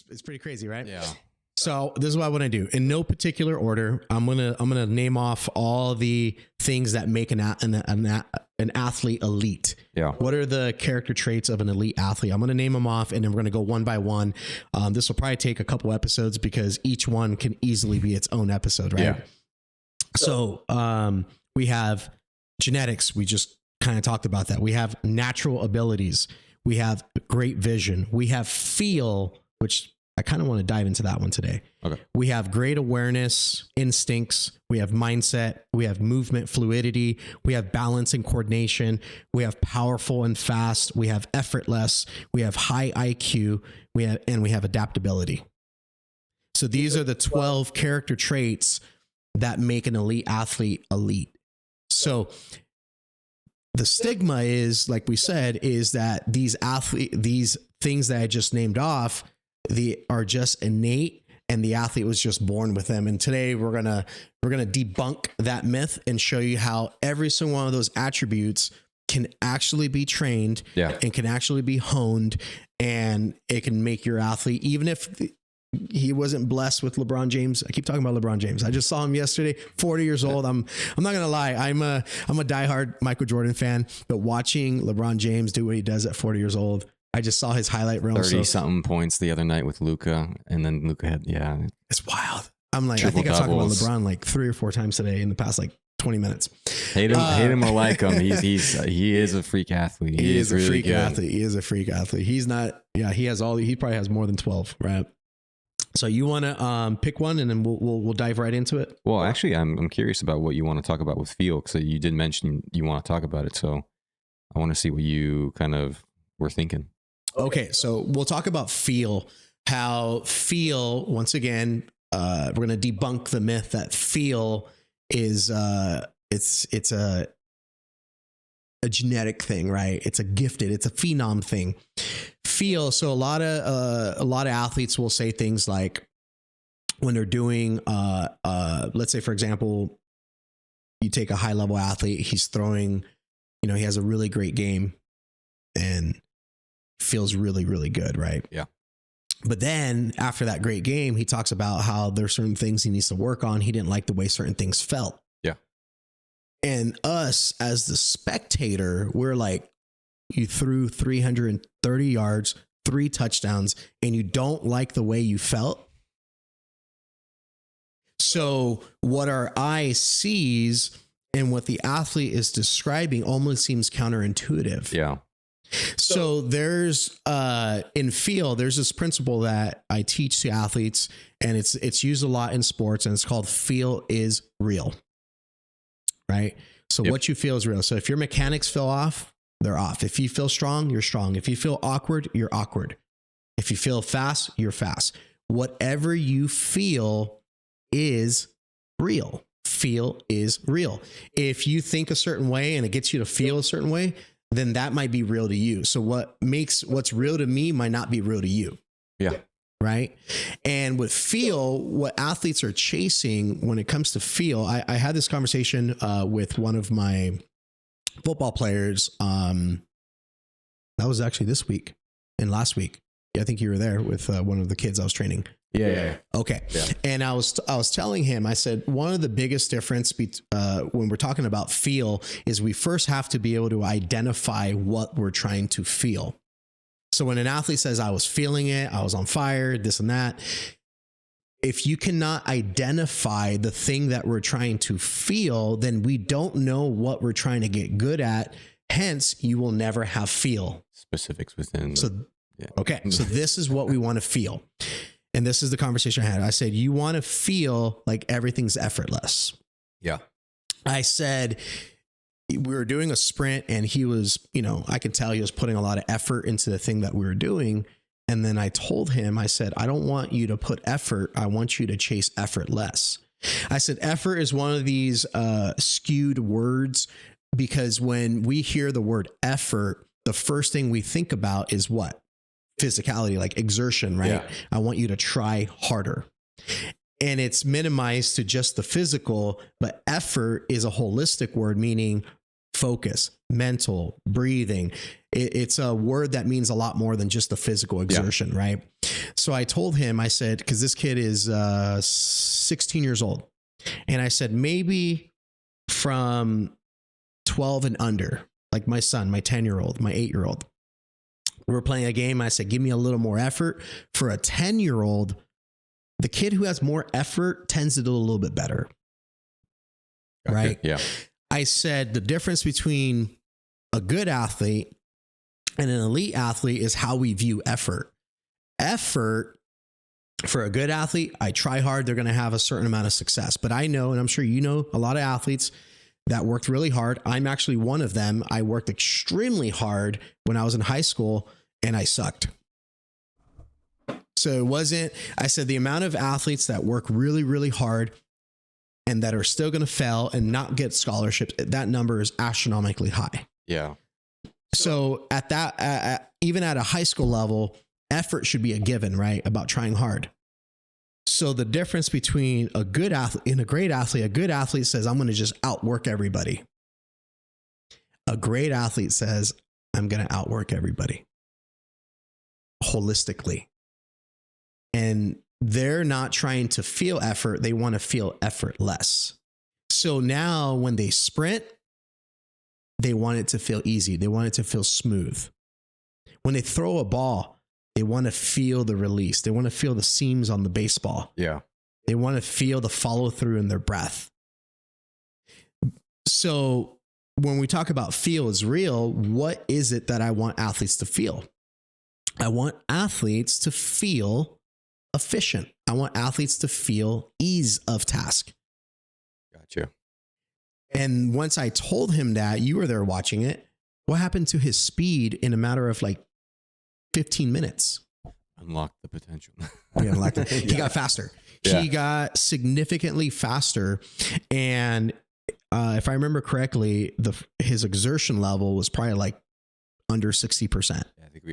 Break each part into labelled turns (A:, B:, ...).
A: It's pretty crazy, right?
B: Yeah.
A: So this is what I want to do in no particular order. I'm gonna name off all the things that make an athlete elite.
B: Yeah.
A: What are the character traits of an elite athlete? I'm gonna name them off, and then we're gonna go one by one. This will probably take a couple episodes because each one can easily be its own episode, right?
B: Yeah.
A: So we have genetics. We just kind of talked about that. We have natural abilities. We have great vision. We have feel, which I kind of want to dive into that one today.
B: Okay.
A: We have great awareness, instincts. We have mindset. We have movement, fluidity. We have balance and coordination. We have powerful and fast. We have effortless. We have high IQ. We have adaptability. So these are the 12 character traits that make an elite athlete elite. So the stigma is, like we said, is that these things that I just named off, are just innate, and the athlete was just born with them. And today we're gonna debunk that myth and show you how every single one of those attributes can actually be trained, and can actually be honed, and it can make your athlete, even if he wasn't blessed with LeBron James. I keep talking about LeBron James. I just saw him yesterday, 40 years old. I'm not going to lie. I'm a diehard Michael Jordan fan, but watching LeBron James do what he does at 40 years old, I just saw his highlight reel.
B: 30 something points the other night with Luka, and then Luka had,
A: it's wild. I'm like, I think I talked about LeBron like 3 or 4 times today in the past, like 20 minutes.
B: Hate him or like him. He is a freak athlete.
A: He is a freak athlete. He is a freak athlete. He's not, he probably has more than 12, right? So you want to pick one, and then we'll dive right into it.
B: Well, actually, I'm curious about what you want to talk about with feel, because you did mention you want to talk about it. So I want to see what you kind of were thinking.
A: Okay, so we'll talk about feel. How feel, once again, we're going to debunk the myth that feel is it's a genetic thing, right? It's a phenom thing. Feel. So a lot of athletes will say things like, when they're doing, let's say, for example, you take a high level athlete, he's throwing, he has a really great game and feels really, really good, right?
B: Yeah.
A: But then after that great game, he talks about how there's certain things he needs to work on. He didn't like the way certain things felt.
B: Yeah.
A: And us as the spectator, we're like, you threw 330 yards, 3 touchdowns, and you don't like the way you felt. So what our eye sees and what the athlete is describing almost seems counterintuitive.
B: Yeah.
A: So there's in feel, there's this principle that I teach to athletes, and it's used a lot in sports, and it's called feel is real. Right? So what you feel is real. So if your mechanics feel off, they're off. If you feel strong, you're strong. If you feel awkward, you're awkward. If you feel fast, you're fast. Whatever you feel is real. Feel is real. If you think a certain way and it gets you to feel a certain way, then that might be real to you. So what's real to me might not be real to you.
B: Yeah.
A: Right. And with feel, what athletes are chasing when it comes to feel, I had this conversation with one of my football players. That was actually this week and last week. Yeah, I think you were there with one of the kids I was training.
B: Yeah.
A: Okay. Yeah. And I was telling him, I said, one of the biggest difference when we're talking about feel is we first have to be able to identify what we're trying to feel. So when an athlete says, I was feeling it, I was on fire, this and that, if you cannot identify the thing that we're trying to feel, then we don't know what we're trying to get good at. Hence, you will never have feel.
B: Specifics within.
A: Okay. So this is what we want to feel. And this is the conversation I had. I said, you want to feel like everything's effortless.
B: Yeah.
A: I said, we were doing a sprint, and he was, I could tell he was putting a lot of effort into the thing that we were doing. And then I told him, I said, I don't want you to put effort. I want you to chase effortless. I said, effort is one of these skewed words, because when we hear the word effort, the first thing we think about is what? Physicality, like exertion, right? Yeah. I want you to try harder. And it's minimized to just the physical, but effort is a holistic word, meaning focus, mental, breathing. It's a word that means a lot more than just the physical exertion, right? So I told him, I said, because this kid is 16 years old. And I said, maybe from 12 and under, like my son, my 10-year-old, my 8-year-old. We were playing a game. I said, give me a little more effort. For a 10-year-old, the kid who has more effort tends to do a little bit better.
B: Okay.
A: Right?
B: Yeah.
A: I said the difference between a good athlete and an elite athlete is how we view effort. Effort for a good athlete, I try hard, they're going to have a certain amount of success. But I know, and I'm sure you know, a lot of athletes that worked really hard. I'm actually one of them. I worked extremely hard when I was in high school and I sucked. So it wasn't, I said the amount of athletes that work really, really hard and that are still going to fail and not get scholarships, that number is astronomically high.
B: Yeah.
A: So at that, even at a high school level, effort should be a given, right? About trying hard. So the difference between a good athlete and a great athlete, a good athlete says, I'm going to just outwork everybody. A great athlete says, I'm going to outwork everybody holistically. And they're not trying to feel effort. They want to feel effortless. So now when they sprint, they want it to feel easy. They want it to feel smooth. When they throw a ball, they want to feel the release. They want to feel the seams on the baseball.
B: Yeah.
A: They want to feel the follow through in their breath. So when we talk about feel is real, what is it that I want athletes to feel? I want athletes to feel efficient. I want athletes to feel ease of task.
B: Gotcha.
A: And once I told him that, you were there watching it, what happened to his speed in a matter of like 15 minutes?
B: Unlock the potential.
A: He got faster.
B: Yeah.
A: He got significantly faster. And if I remember correctly, his exertion level was probably like under 60%.
B: I think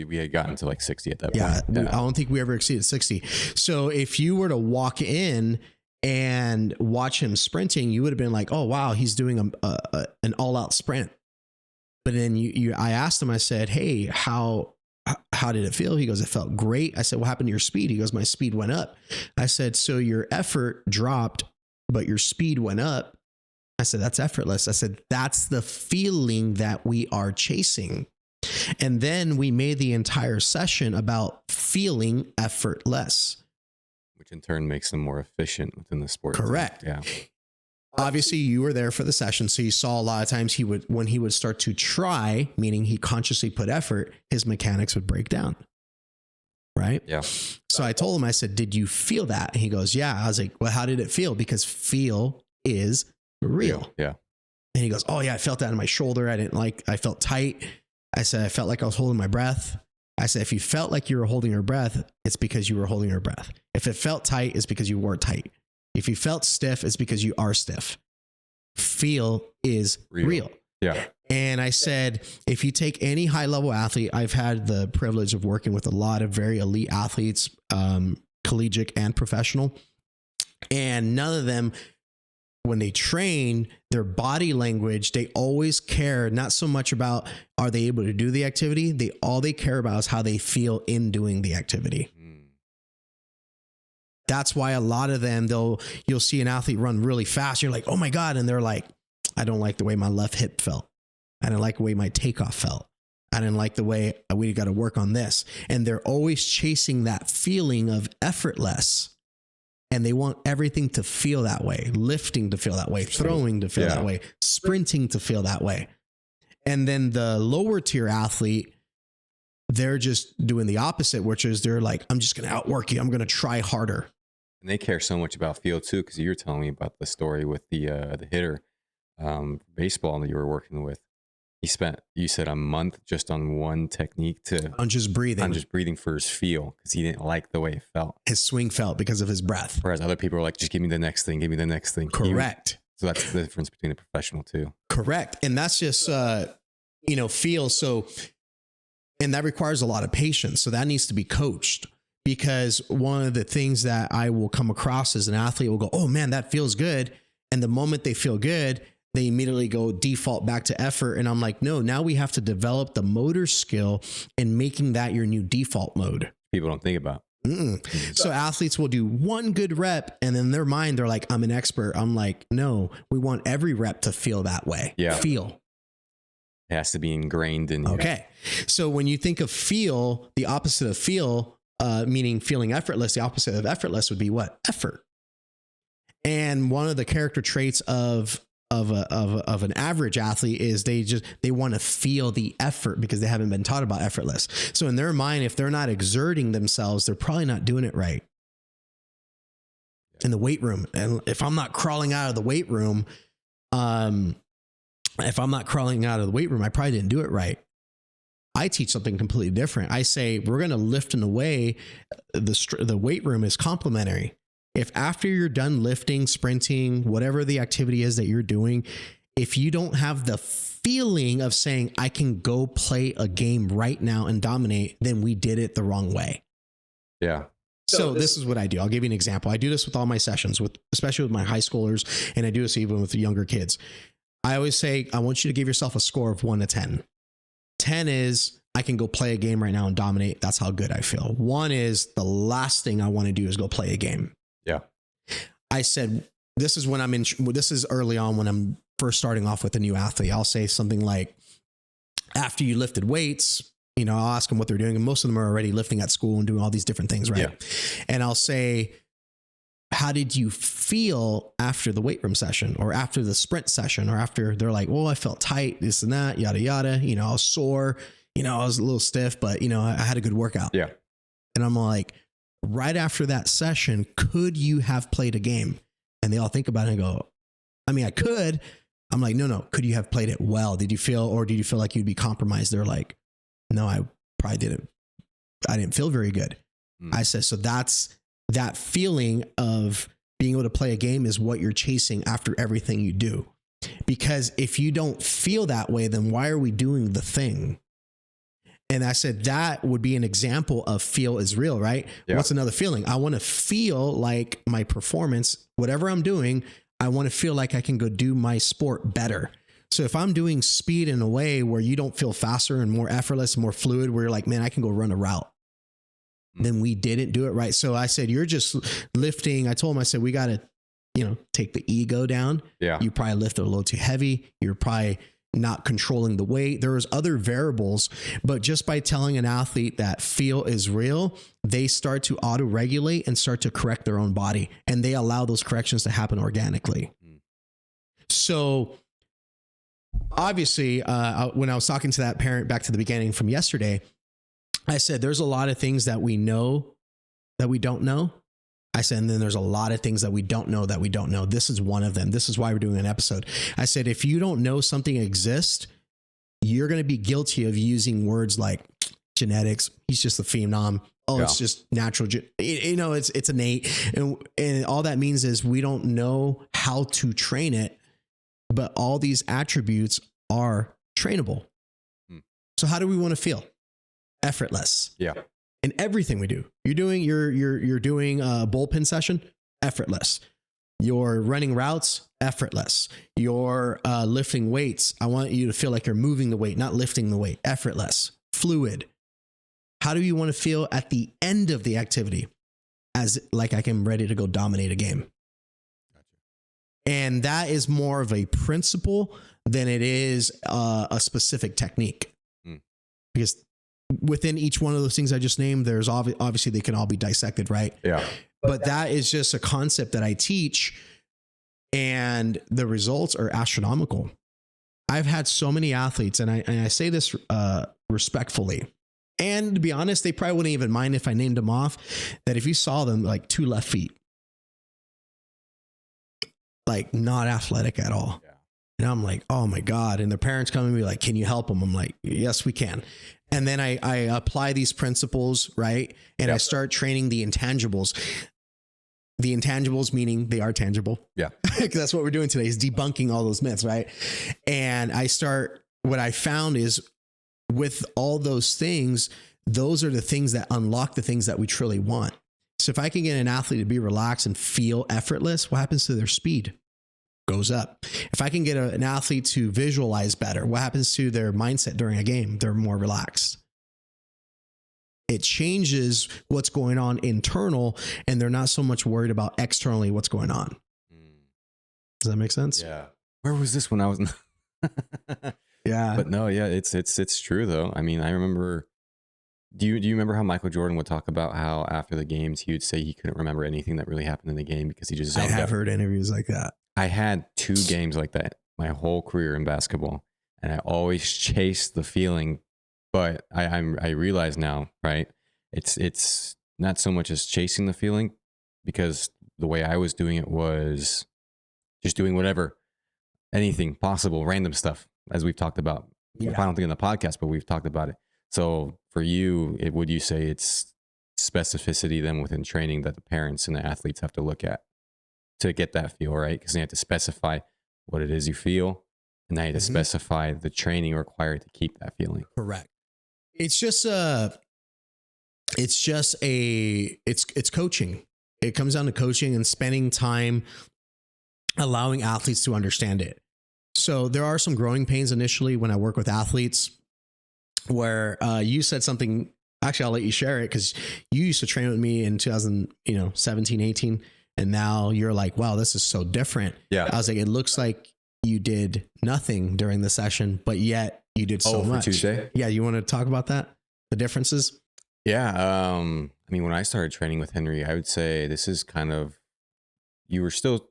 B: we had gotten to like 60 at that
A: Yeah,
B: point.
A: I don't think we ever exceeded 60. So if you were to walk in and watch him sprinting, you would have been like, oh, wow, he's doing an all out sprint. But then I asked him, I said, hey, how did it feel? He goes, it felt great. I said, what happened to your speed? He goes, my speed went up. I said, so your effort dropped, but your speed went up. I said, that's effortless. I said, that's the feeling that we are chasing. And then we made the entire session about feeling effortless,
B: which in turn makes them more efficient within the sport.
A: Correct.
B: Yeah.
A: Obviously, you were there for the session, so you saw a lot of times when he would start to try, meaning he consciously put effort, his mechanics would break down. Right?
B: Yeah.
A: So I told him, I said, did you feel that? And he goes, yeah. I was like, well, how did it feel? Because feel is real.
B: Yeah.
A: And he goes, oh yeah, I felt that in my shoulder. I felt tight. I said, I felt like I was holding my breath. I said, if you felt like you were holding your breath, it's because you were holding your breath. If it felt tight, it's because you were tight. If you felt stiff, it's because you are stiff. Feel is real.
B: Yeah.
A: And I said, if you take any high level athlete, I've had the privilege of working with a lot of very elite athletes, collegiate and professional. And none of them, when they train, their body language, they always care not so much about are they able to do the activity. All they care about is how they feel in doing the activity. That's why a lot of them, you'll see an athlete run really fast. You're like, oh my God. And they're like, I don't like the way my left hip felt. I didn't like the way my takeoff felt. I didn't like the way we got to work on this. And they're always chasing that feeling of effortless. And they want everything to feel that way, lifting to feel that way, throwing to feel that way, sprinting to feel that way. And then the lower tier athlete, they're just doing the opposite, which is they're like, I'm just going to outwork you. I'm going to try harder.
B: And they care so much about feel too, because you're telling me about the story with the hitter baseball that you were working with. You said a month just on one technique
A: on just breathing
B: for his feel, because he didn't like the way it felt.
A: His swing felt because of his breath.
B: Whereas other people are like, just give me the next thing.
A: Correct.
B: So that's the difference between a professional too.
A: Correct. And that's just, feel. So, and that requires a lot of patience. So that needs to be coached, because one of the things that I will come across as an athlete will go, oh man, that feels good. And the moment they feel good, they immediately go default back to effort. And I'm like, no, now we have to develop the motor skill and making that your new default mode.
B: People don't think about.
A: So athletes will do one good rep and in their mind, they're like, I'm an expert. I'm like, no, we want every rep to feel that way.
B: Yeah.
A: Feel.
B: It has to be ingrained in you.
A: Okay. So when you think of feel, the opposite of feel, meaning feeling effortless, the opposite of effortless would be what? Effort. And one of the character traits of an average athlete is they want to feel the effort because they haven't been taught about effortless. So in their mind, if they're not exerting themselves, they're probably not doing it right. In the weight room. And if I'm not crawling out of the weight room, I probably didn't do it right. I teach something completely different. I say, we're going to lift in a way, the weight room is complementary. If after you're done lifting, sprinting, whatever the activity is that you're doing, if you don't have the feeling of saying, I can go play a game right now and dominate, then we did it the wrong way.
B: Yeah.
A: So this is what I do. I'll give you an example. I do this with all my sessions, especially with my high schoolers, and I do this even with the younger kids. I always say, I want you to give yourself a score of 1 to 10. 10 is, I can go play a game right now and dominate. That's how good I feel. 1 is, the last thing I want to do is go play a game.
B: Yeah.
A: I said, this is early on when I'm first starting off with a new athlete. I'll say something like, after you lifted weights, I'll ask them what they're doing. And most of them are already lifting at school and doing all these different things. Right. Yeah. And I'll say, how did you feel after the weight room session or after the sprint session or after? They're like, well, I felt tight, this and that, yada, yada. I was sore, I was a little stiff, but I had a good workout.
B: Yeah.
A: And I'm like, right after that session, could you have played a game? And they all think about it and go, I mean, I could. I'm like, no. Could you have played it well? Did you feel like you'd be compromised? They're like, no, I probably didn't. I didn't feel very good. I said, so that feeling of being able to play a game is what you're chasing after everything you do. Because if you don't feel that way, then why are we doing the thing? And I said, that would be an example of feel is real, right? Yeah. What's another feeling? I want to feel like my performance, whatever I'm doing, I want to feel like I can go do my sport better. So if I'm doing speed in a way where you don't feel faster and more effortless, more fluid, where you're like, man, I can go run a route, then we didn't do it right. So I said, you're just lifting. I told him, I said, we got to, take the ego down.
B: Yeah.
A: You probably lifted a little too heavy. You're probably not controlling the weight. There was other variables, but just by telling an athlete that feel is real, they start to auto-regulate and start to correct their own body. And they allow those corrections to happen organically. So obviously, when I was talking to that parent back to the beginning from yesterday, I said, there's a lot of things that we know that we don't know. I said, and then there's a lot of things that we don't know that we don't know. This is one of them. This is why we're doing an episode. I said, if you don't know something exists, you're going to be guilty of using words like genetics. He's just a phenom. Oh, yeah. It's just natural. It's innate. And all that means is we don't know how to train it, but all these attributes are trainable. So how do we want to feel? Effortless.
B: Yeah.
A: In everything we do. You're doing a bullpen session, effortless. You're running routes, effortless. You're lifting weights. I want you to feel like you're moving the weight, not lifting the weight, effortless, fluid. How do you want to feel at the end of the activity? As like I'm ready to go dominate a game. Gotcha. And that is more of a principle than it is a specific technique. Because within each one of those things I just named, there's obviously they can all be dissected, right?
B: Yeah.
A: But that is just a concept that I teach, and the results are astronomical. I've had so many athletes, and I say this respectfully, and to be honest, they probably wouldn't even mind if I named them off, that if you saw them like 2 left feet, like not athletic at all. Yeah. And I'm like, oh my God. And the parents come and be like, can you help them? I'm like, yes, we can. And then I apply these principles, right? And I start training the intangibles. The intangibles meaning they are tangible. Yeah. That's what we're doing today, is debunking all those myths, right? And what I found is with all those things, those are the things that unlock the things that we truly want. So if I can get an athlete to be relaxed and feel effortless, what happens to their speed? goes up. If I can get an athlete to visualize better, what happens to their mindset during a game? They're more relaxed. It changes what's going on internal, and they're not so much worried about externally what's going on. Does that make sense?
B: Yeah. Where was this when I was?
A: Yeah.
B: But no, yeah, it's true though. I mean, I remember. Do you remember how Michael Jordan would talk about how after the games he would say he couldn't remember anything that really happened in the game because he just
A: I
B: zoned
A: have
B: out.
A: heard interviews like that.
B: I had 2 games like that my whole career in basketball, and I always chased the feeling. But I realize now, right? It's not so much as chasing the feeling, because the way I was doing it was just doing whatever, anything possible, random stuff, as we've talked about.
A: Yeah.
B: I don't think in the podcast, but we've talked about it. So for you, would you say it's specificity then within training that the parents and the athletes have to look at to get that feel, right? Because they have to specify what it is you feel, and then you have to specify the training required to keep that feeling.
A: Correct. It's coaching. It comes down to coaching and spending time allowing athletes to understand it. So there are some growing pains initially when I work with athletes, where you said something. Actually, I'll let you share it, because you used to train with me in 2017, 18, and now you're like, wow, this is so different.
B: Yeah.
A: I was like, it looks like you did nothing during the session, but yet you did so much.
B: Tuesday?
A: Yeah. You want to talk about that? The differences?
B: Yeah. I mean, when I started training with Henry, I would say this is kind of, you were still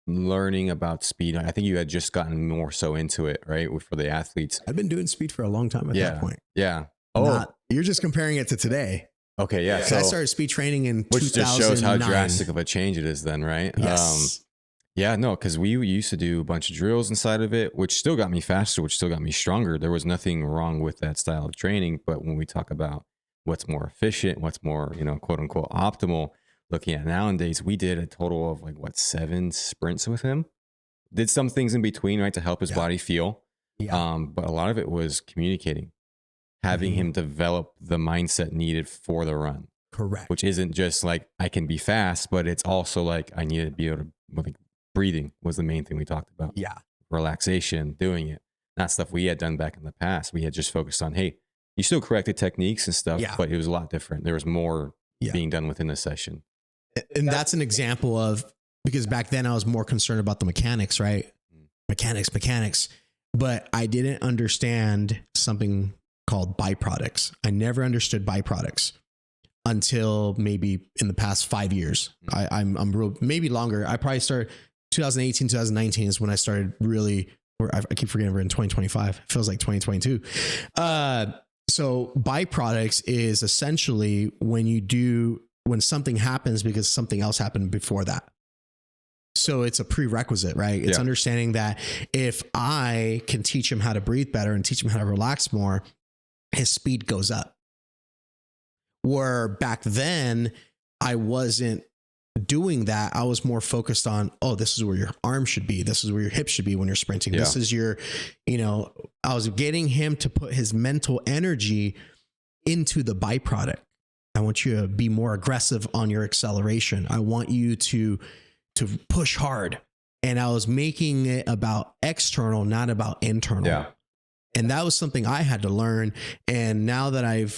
B: learning about speed. I think you had just gotten more so into it, right? For the athletes.
A: I've been doing speed for a long time at that point.
B: Yeah. Oh,
A: you're just comparing it to today.
B: Okay. Yeah.
A: So I started speed training in 2009.
B: Which just shows how drastic of a change it is then, right?
A: Yes.
B: Yeah, no, because we used to do a bunch of drills inside of it, which still got me faster, which still got me stronger. There was nothing wrong with that style of training. But when we talk about what's more efficient, what's more, quote unquote, optimal, looking at nowadays, we did a total of 7 sprints with him. Did some things in between, right, to help his body feel.
A: Yeah.
B: But a lot of it was communicating, having him develop the mindset needed for the run.
A: Correct.
B: Which isn't just like, I can be fast, but it's also like, I need to be able to, breathing was the main thing we talked about.
A: Yeah.
B: Relaxation, doing it. Not stuff we had done back in the past. We had just focused on, hey, you still corrected techniques and stuff, but it was a lot different. There was more being done within the session.
A: And that's an example of, because back then I was more concerned about the mechanics, right? Mechanics. But I didn't understand something called byproducts. I never understood byproducts until maybe in the past 5 years. I'm real, maybe longer. I probably started 2018, 2019 is when I started really, or I keep forgetting we're in 2025. It feels like 2022. So byproducts is essentially when something happens because something else happened before that. So it's a prerequisite, right? It's understanding that if I can teach him how to breathe better and teach him how to relax more, his speed goes up. Where back then I wasn't doing that. I was more focused on, this is where your arm should be. This is where your hips should be when you're sprinting. Yeah. This is your, I was getting him to put his mental energy into the byproduct. I want you to be more aggressive on your acceleration. I want you to push hard. And I was making it about external, not about internal.
B: Yeah.
A: And that was something I had to learn. And now that I'm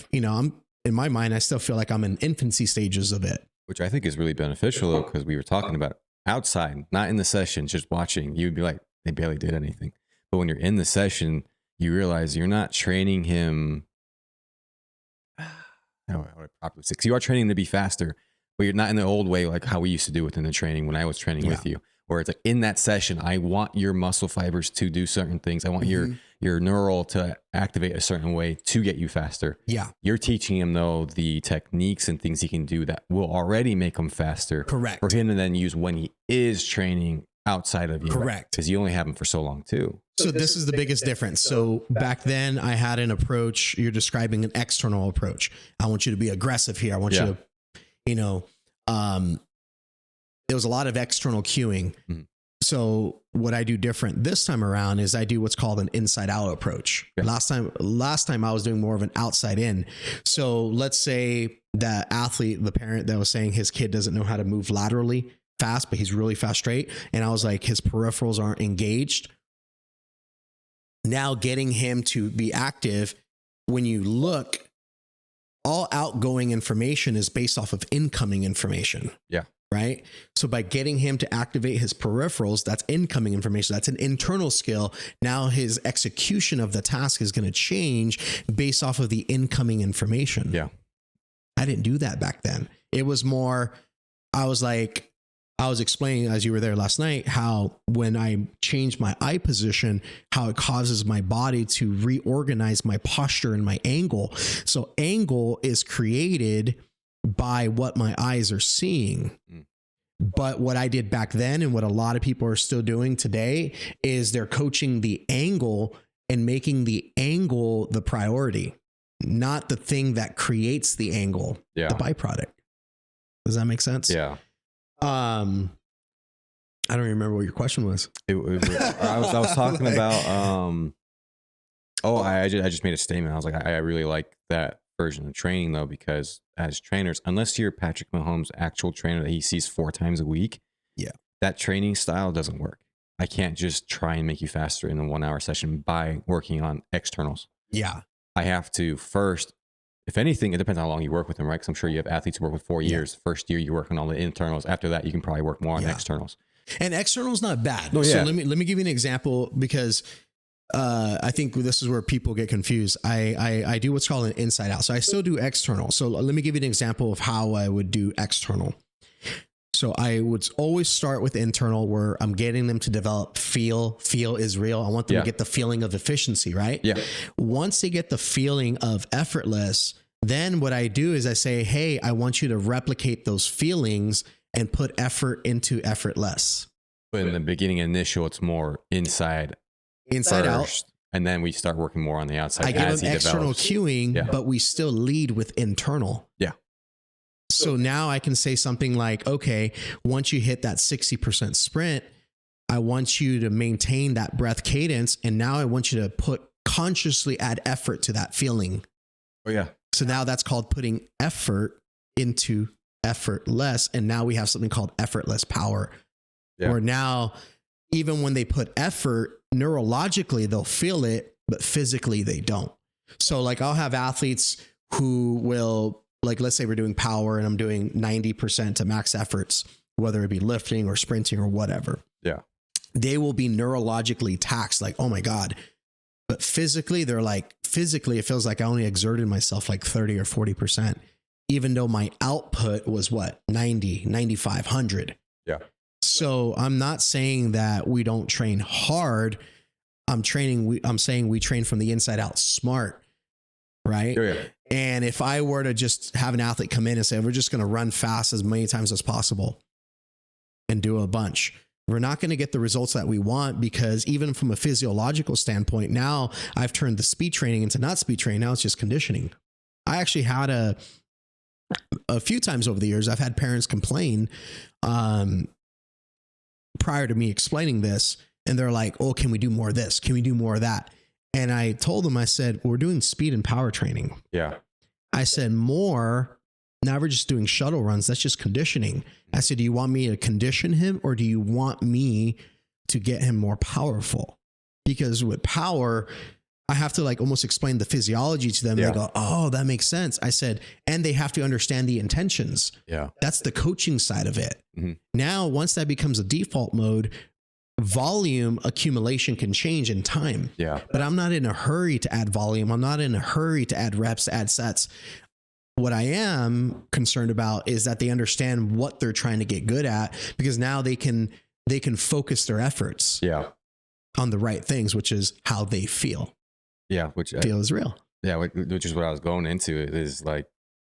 A: in my mind, I still feel like I'm in infancy stages of it.
B: Which I think is really beneficial though, because we were talking about it outside, not in the session, just watching. You'd be like, they barely did anything. But when you're in the session, you realize you're not training him. How would I properly say? Because you are training to be faster, but you're not in the old way, like how we used to do within the training when I was training with you, where it's like in that session, I want your muscle fibers to do certain things. I want your neural to activate a certain way to get you faster.
A: Yeah.
B: You're teaching him though the techniques and things he can do that will already make him faster.
A: Correct.
B: For him to then use when he is training outside of you.
A: Correct.
B: Because you only have him for so long too.
A: So this is the biggest difference. So back then I had an approach. You're describing an external approach. I want you to be aggressive here. I want you to, there was a lot of external cueing. Mm-hmm. So what I do different this time around is I do what's called an inside out approach. Okay. Last time I was doing more of an outside in. So let's say that athlete, the parent that was saying his kid doesn't know how to move laterally. fast, but he's really fast straight. And I was like, his peripherals aren't engaged. Now getting him to be active, when you look, all outgoing information is based off of incoming information.
B: Yeah.
A: Right. So by getting him to activate his peripherals, that's incoming information. That's an internal skill. Now his execution of the task is going to change based off of the incoming information.
B: Yeah.
A: I didn't do that back then. It was more, I was explaining as you were there last night, how when I change my eye position, how it causes my body to reorganize my posture and my angle. So angle is created by what my eyes are seeing. But what I did back then and what a lot of people are still doing today is they're coaching the angle and making the angle the priority, not the thing that creates the angle, the byproduct. Does that make sense?
B: Yeah.
A: I don't remember what your question was.
B: I was talking about, I just made a statement. I was like, I really like that version of training though, because as trainers, unless you're Patrick Mahomes' actual trainer that he sees 4 times a week, that training style doesn't work. I can't just try and make you faster in a 1 hour session by working on externals.
A: Yeah.
B: I have to first, if anything, it depends on how long you work with them, right? Because I'm sure you have athletes who work with 4 years. First year, you work on all the internals. After that, you can probably work more on externals. And
A: external's not bad.
B: Oh, yeah.
A: So let me give you an example, because I think this is where people get confused. I do what's called an inside out. So I still do external. So let me give you an example of how I would do external. So I would always start with internal, where I'm getting them to develop feel is real. I want them to get the feeling of efficiency, right?
B: Yeah.
A: Once they get the feeling of effortless, then what I do is I say, hey, I want you to replicate those feelings and put effort into effortless.
B: But in the beginning, initial, it's more inside
A: out.
B: And then we start working more on the outside.
A: I give them external cueing, but we still lead with internal.
B: Yeah.
A: So now I can say something like, okay, once you hit that 60% sprint, I want you to maintain that breath cadence. And now I want you to consciously add effort to that feeling.
B: Oh yeah.
A: So now that's called putting effort into effortless. And now we have something called effortless power. Yeah. Where now, even when they put effort, neurologically, they'll feel it, but physically they don't. So like I'll have athletes who will, like, let's say we're doing power and I'm doing 90% to max efforts, whether it be lifting or sprinting or whatever.
B: Yeah.
A: They will be neurologically taxed, like, oh my God. But physically, it feels like I only exerted myself like 30 or 40%, even though my output was what, 90, 95, 100.
B: Yeah.
A: So I'm not saying that we don't train hard. I'm saying we train from the inside out smart. Right.
B: Oh, yeah.
A: And if I were to just have an athlete come in and say, we're just going to run fast as many times as possible and do a bunch, we're not going to get the results that we want, because even from a physiological standpoint, now I've turned the speed training into not speed training. Now it's just conditioning. I actually had a few times over the years, I've had parents complain prior to me explaining this. And they're like, oh, can we do more of this? Can we do more of that? And I told them, I said, we're doing speed and power training.
B: Yeah.
A: I said, now we're just doing shuttle runs. That's just conditioning. I said, do you want me to condition him, or do you want me to get him more powerful? Because with power, I have to like almost explain the physiology to them. Yeah. They go, oh, that makes sense. I said, and they have to understand the intentions.
B: Yeah.
A: That's the coaching side of it.
B: Mm-hmm.
A: Now, once that becomes a default mode, volume accumulation can change in time.
B: Yeah.
A: But I'm not in a hurry to add volume. I'm not in a hurry to add reps, to add sets. What I am concerned about is that they understand what they're trying to get good at, because now they can focus their efforts on the right things, which is how they feel.
B: Yeah. Which
A: feel is real.
B: Yeah. Which is what I was going into. It is like,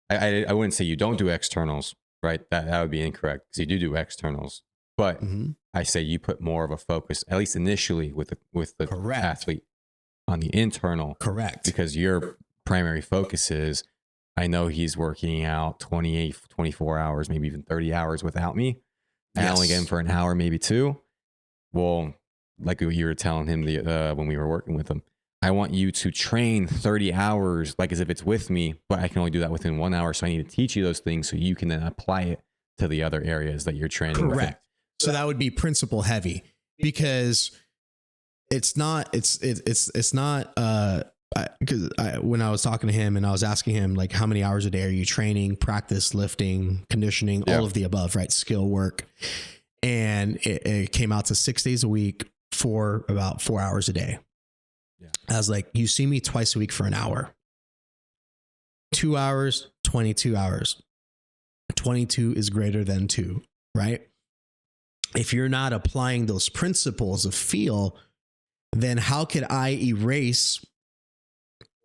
B: I wouldn't say you don't do externals, right? That would be incorrect, because you do externals. But I say you put more of a focus, at least initially, with the athlete on the internal.
A: Correct.
B: Because your primary focus is, I know he's working out 28, 24 hours, maybe even 30 hours without me. And I only get him for an hour, maybe 2. Well, like you were telling him when we were working with him, I want you to train 30 hours like as if it's with me, but I can only do that within 1 hour. So I need to teach you those things so you can then apply it to the other areas that you're training.
A: Correct. So that would be principle heavy, because it's not, it's not, because when I was talking to him and I was asking him, like, how many hours a day are you training, practice, lifting, conditioning, all of the above, right? Skill work. And it came out to 6 days a week for about 4 hours a day.
B: Yeah.
A: I was like, you see me twice a week for an hour, 2 hours, 22 hours. 22 is greater than 2, right? If you're not applying those principles of feel, then how could I erase,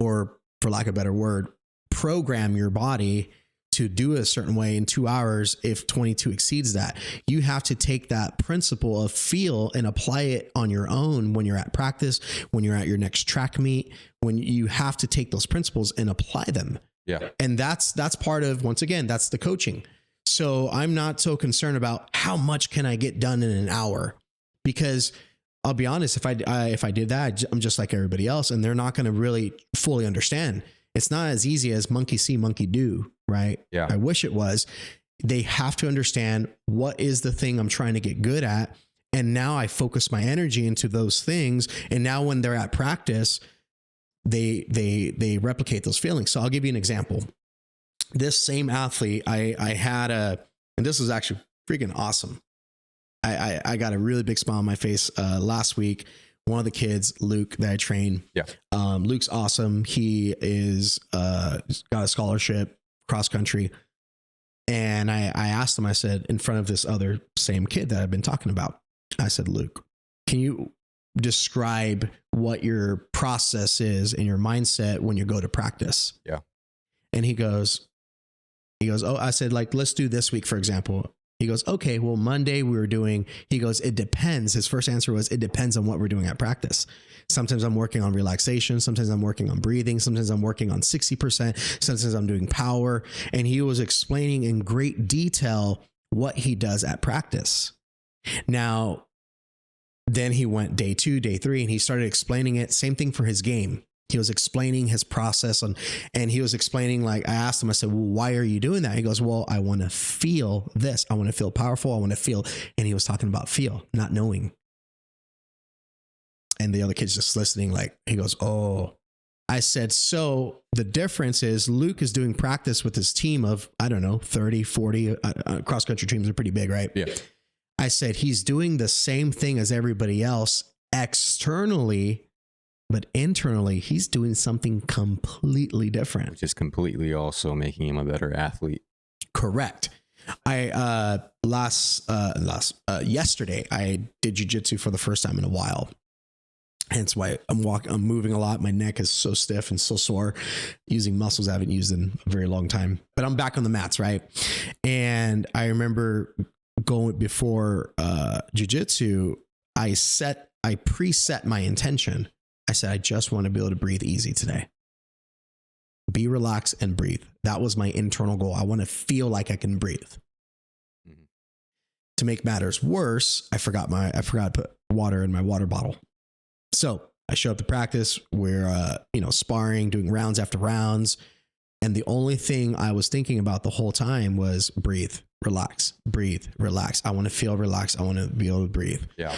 A: or for lack of a better word, program your body to do a certain way in 2 hours if 22 exceeds that? You have to take that principle of feel and apply it on your own when you're at practice, when you're at your next track meet, when you have to take those principles and apply them.
B: Yeah.
A: And that's part of, once again, that's the coaching. So I'm not so concerned about how much can I get done in an hour, because I'll be honest, if I did that, I'm just like everybody else, and they're not going to really fully understand. It's not as easy as monkey see, monkey do, right?
B: Yeah.
A: I wish it was. They have to understand what is the thing I'm trying to get good at. And now I focus my energy into those things. And now when they're at practice, they replicate those feelings. So I'll give you an example. This same athlete, I had and this was actually freaking awesome. I got a really big smile on my face last week. One of the kids, Luke, that I train.
B: Yeah.
A: Luke's awesome. He is got a scholarship cross country. And I asked him, I said, in front of this other same kid that I've been talking about, I said, Luke, can you describe what your process is and your mindset when you go to practice?
B: Yeah.
A: And he goes, oh, I said, like, let's do this week, for example. He goes, okay, well, Monday we were doing, he goes, it depends. His first answer was, it depends on what we're doing at practice. Sometimes I'm working on relaxation. Sometimes I'm working on breathing. Sometimes I'm working on 60%. Sometimes I'm doing power. And he was explaining in great detail what he does at practice. Now, then he went day 2, day 3, and he started explaining it. Same thing for his game. He was explaining his process and he was explaining, like, I asked him, I said, well, why are you doing that? He goes, well, I want to feel this. I want to feel powerful. I want to feel. And he was talking about feel, not knowing. And the other kid's just listening, like, he goes, oh. I said, so the difference is Luke is doing practice with his team of, I don't know, 30, 40 cross-country teams are pretty big, right?
B: Yeah.
A: I said, he's doing the same thing as everybody else externally, but internally, he's doing something completely different.
B: Which is completely also making him a better athlete.
A: Correct. I yesterday I did jiu-jitsu for the first time in a while. Hence why I'm moving a lot. My neck is so stiff and so sore, using muscles I haven't used in a very long time. But I'm back on the mats, right? And I remember going before jiu-jitsu, I preset my intention. I said, I just want to be able to breathe easy today. Be relaxed and breathe. That was my internal goal. I want to feel like I can breathe. Mm-hmm. To make matters worse, I forgot to put water in my water bottle. So I show up to practice. We're sparring, doing rounds after rounds. And the only thing I was thinking about the whole time was breathe, relax, breathe, relax. I want to feel relaxed. I want to be able to breathe.
B: Yeah.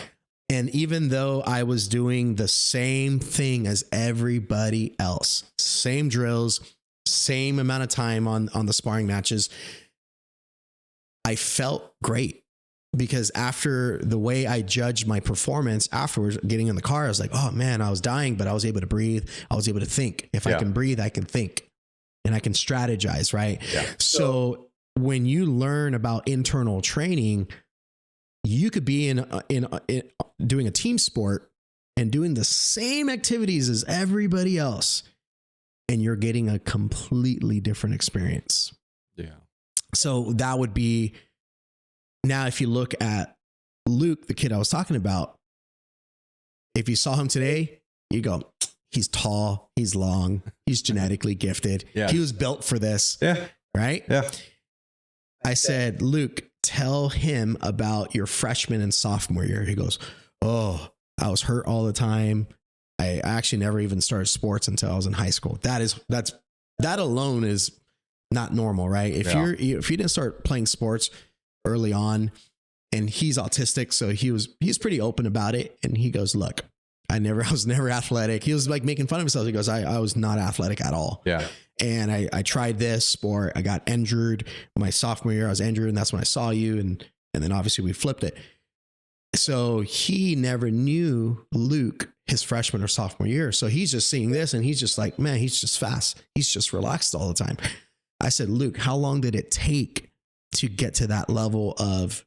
A: And even though I was doing the same thing as everybody else, same drills, same amount of time on the sparring matches, I felt great, because after the way I judged my performance afterwards, getting in the car, I was like, oh man, I was dying, but I was able to breathe. I was able to think. If I can breathe, I can think and I can strategize. Right.
B: Yeah.
A: So when you learn about internal training, you could be in doing a team sport and doing the same activities as everybody else, and you're getting a completely different experience.
B: Yeah.
A: So that would be, now if you look at Luke, the kid I was talking about, if you saw him today, you go, he's tall, he's long, he's genetically gifted.
B: Yeah.
A: He was built for this.
B: Yeah.
A: Right?
B: Yeah.
A: I said, Luke, tell him about your freshman and sophomore year. He goes, oh, I was hurt all the time. I actually never even started sports until I was in high school. That alone is not normal, right? If you didn't start playing sports early on, and he's autistic. So he's pretty open about it. And he goes, look, I was never athletic. He was like making fun of himself. He goes, I was not athletic at all.
B: Yeah.
A: And I tried this sport. I got injured my sophomore year. I was injured, and that's when I saw you. And then obviously we flipped it. So he never knew Luke his freshman or sophomore year. So he's just seeing this and he's just like, man, he's just fast. He's just relaxed all the time. I said, Luke, how long did it take to get to that level of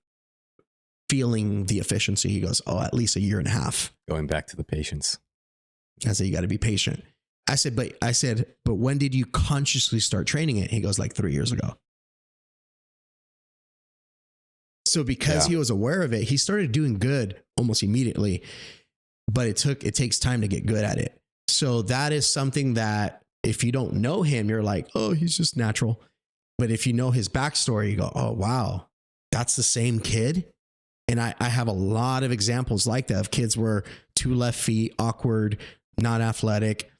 A: feeling the efficiency? He goes, oh, at least a year and a half.
B: Going back to the patience.
A: I said, you got to be patient. I said, but when did you consciously start training it? He goes, like 3 years ago. So because he was aware of it, he started doing good almost immediately, but it takes time to get good at it. So that is something that if you don't know him, you're like, oh, he's just natural. But if you know his backstory, you go, oh, wow, that's the same kid. And I have a lot of examples like that of kids where 2 left feet, awkward, not athletic.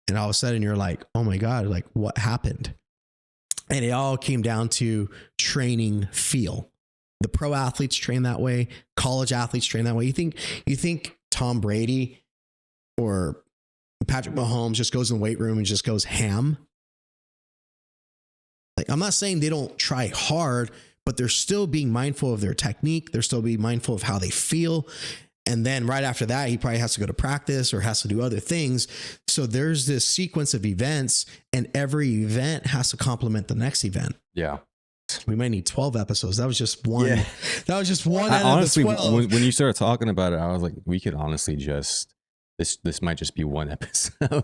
A: And all of a sudden you're like, oh my God, like what happened? And it all came down to training feel. The pro athletes train that way. College athletes train that way. You think Tom Brady or Patrick Mahomes just goes in the weight room and just goes ham? Like, I'm not saying they don't try hard, but they're still being mindful of their technique. They're still being mindful of how they feel. And then right after that, he probably has to go to practice or has to do other things. So there's this sequence of events, and every event has to complement the next event.
B: Yeah.
A: We might need 12 episodes. That was just one. Yeah. That was just one.
B: Honestly, when you started talking about it, I was like, we could honestly just, this might just be one episode.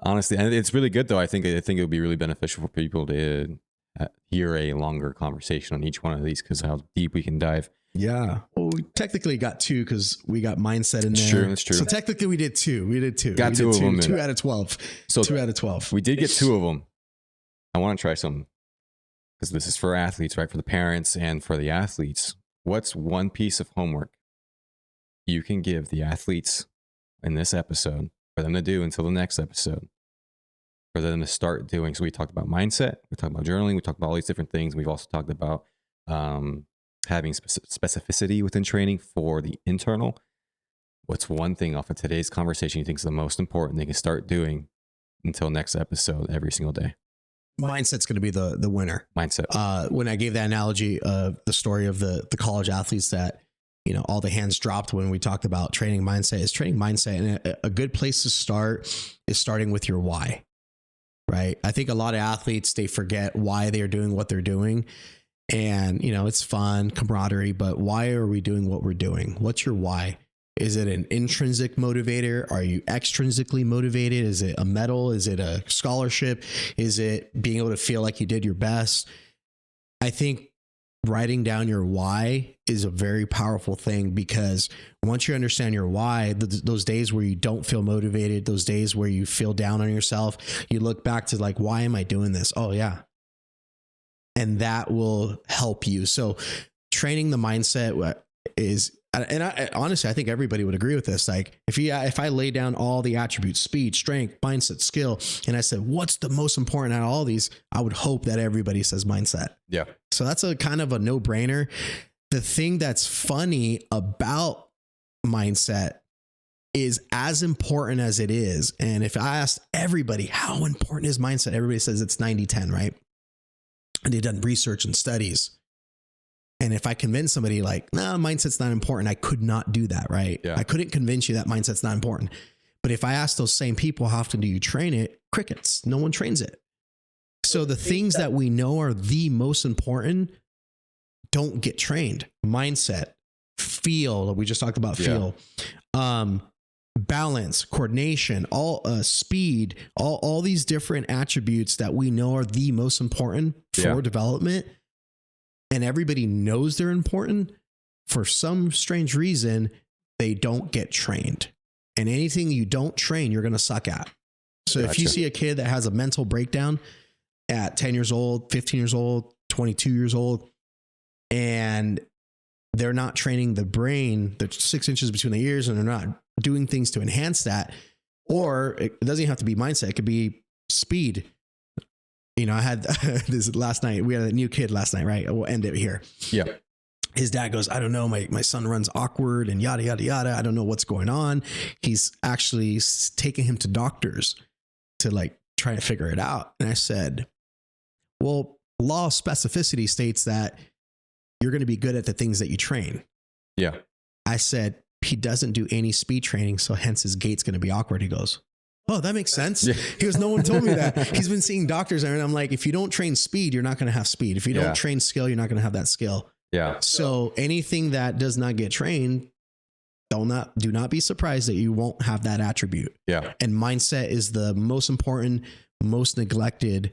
B: Honestly, and it's really good though. I think it would be really beneficial for people to hear a longer conversation on each one of these because how deep we can dive.
A: Yeah. Well, we technically got 2 because we got mindset in there.
B: That's true.
A: So technically we did 2.
B: Got 2 of them.
A: 2 out of 12. So 2 out of 12.
B: We did get 2 of them. I want to try some. Because this is for athletes, right? For the parents and for the athletes. What's one piece of homework you can give the athletes in this episode for them to do until the next episode? For them to start doing. So we talked about mindset. We talked about journaling. We talked about all these different things. We've also talked about having specificity within training for the internal. What's one thing off of today's conversation you think is the most important they can start doing until next episode every single day?
A: Mindset's going to be the winner.
B: Mindset.
A: When I gave that analogy of the story of the college athletes that, you know, all the hands dropped when we talked about training mindset. And a good place to start is starting with your why, right? I think a lot of athletes, they forget why they're doing what they're doing. And, you know, it's fun, camaraderie, but why are we doing what we're doing? What's your why? Is it an intrinsic motivator? Are you extrinsically motivated? Is it a medal? Is it a scholarship? Is it being able to feel like you did your best? I think writing down your why is a very powerful thing because once you understand your why, those days where you don't feel motivated, those days where you feel down on yourself, you look back to like, why am I doing this? Oh yeah. And that will help you. So training the mindset is, and I honestly, I think everybody would agree with this. Like if I lay down all the attributes, speed, strength, mindset, skill, and I said, what's the most important out of all these? I would hope that everybody says mindset.
B: Yeah.
A: So that's a kind of a no brainer. The thing that's funny about mindset is as important as it is. And if I asked everybody, how important is mindset? Everybody says it's 90-10, right? And they've done research and studies. And if I convince somebody like, no, mindset's not important, I could not do that, right?
B: Yeah.
A: I couldn't convince you that mindset's not important. But if I ask those same people, how often do you train it? Crickets. No one trains it. So the things that we know are the most important don't get trained. Mindset, feel, we just talked about feel, balance, coordination, all speed, all these different attributes that we know are the most important for development. And everybody knows they're important. For some strange reason, they don't get trained. And anything you don't train, you're going to suck at. So if you see a kid that has a mental breakdown at 10 years old, 15 years old, 22 years old, and they're not training the brain, the 6 inches between the ears, and they're not doing things to enhance that, or it doesn't even have to be mindset. It could be speed. I had this last night. We had a new kid last night, right? We'll end it here.
B: Yeah.
A: His dad goes, I don't know. My son runs awkward and yada, yada, yada. I don't know what's going on. He's actually taking him to doctors to like try to figure it out. And I said, well, law of specificity states that you're going to be good at the things that you train.
B: Yeah.
A: I said, he doesn't do any speed training. So hence his gait's going to be awkward. He goes, oh, that makes sense. Yeah. He goes, no one told me that. He's been seeing doctors. And I'm like, if you don't train speed, you're not going to have speed. If you don't train skill, you're not going to have that skill.
B: Yeah.
A: So anything that does not get trained, do not be surprised that you won't have that attribute.
B: Yeah.
A: And mindset is the most important, most neglected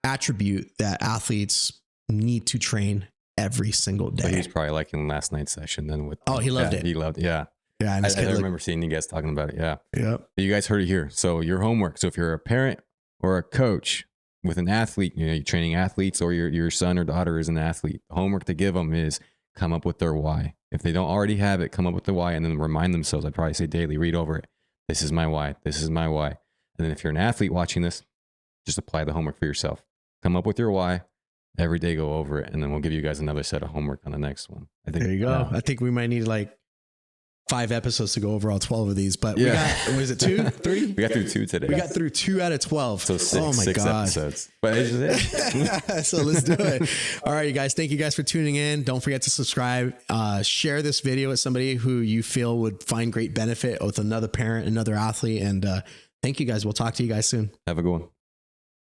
A: attribute that athletes need to train every single day.
B: So he's probably liking last night's session then with.
A: Oh, he loved it.
B: He loved it. Yeah.
A: Yeah. And
B: I remember seeing you guys talking about it. Yeah.
A: Yep.
B: You guys heard it here. So your homework. So if you're a parent or a coach with an athlete, you're training athletes, or your son or daughter is an athlete, the homework to give them is come up with their why. If they don't already have it, come up with the why, and then remind themselves. I'd probably say daily, read over it. This is my why. This is my why. And then if you're an athlete watching this, just apply the homework for yourself. Come up with your why. Every day go over it, and then we'll give you guys another set of homework on the next one. I think
A: there you go. I think we might need like 5 episodes to go over all 12 of these, but we got, was it 2, 3?
B: We got through 2 today.
A: We got through 2 out of 12.
B: So 6,
A: oh my
B: 6
A: God.
B: episodes. But
A: so let's do it. All right, you guys. Thank you guys for tuning in. Don't forget to subscribe. Share this video with somebody who you feel would find great benefit with another parent, another athlete. And thank you guys. We'll talk to you guys soon.
B: Have a good one.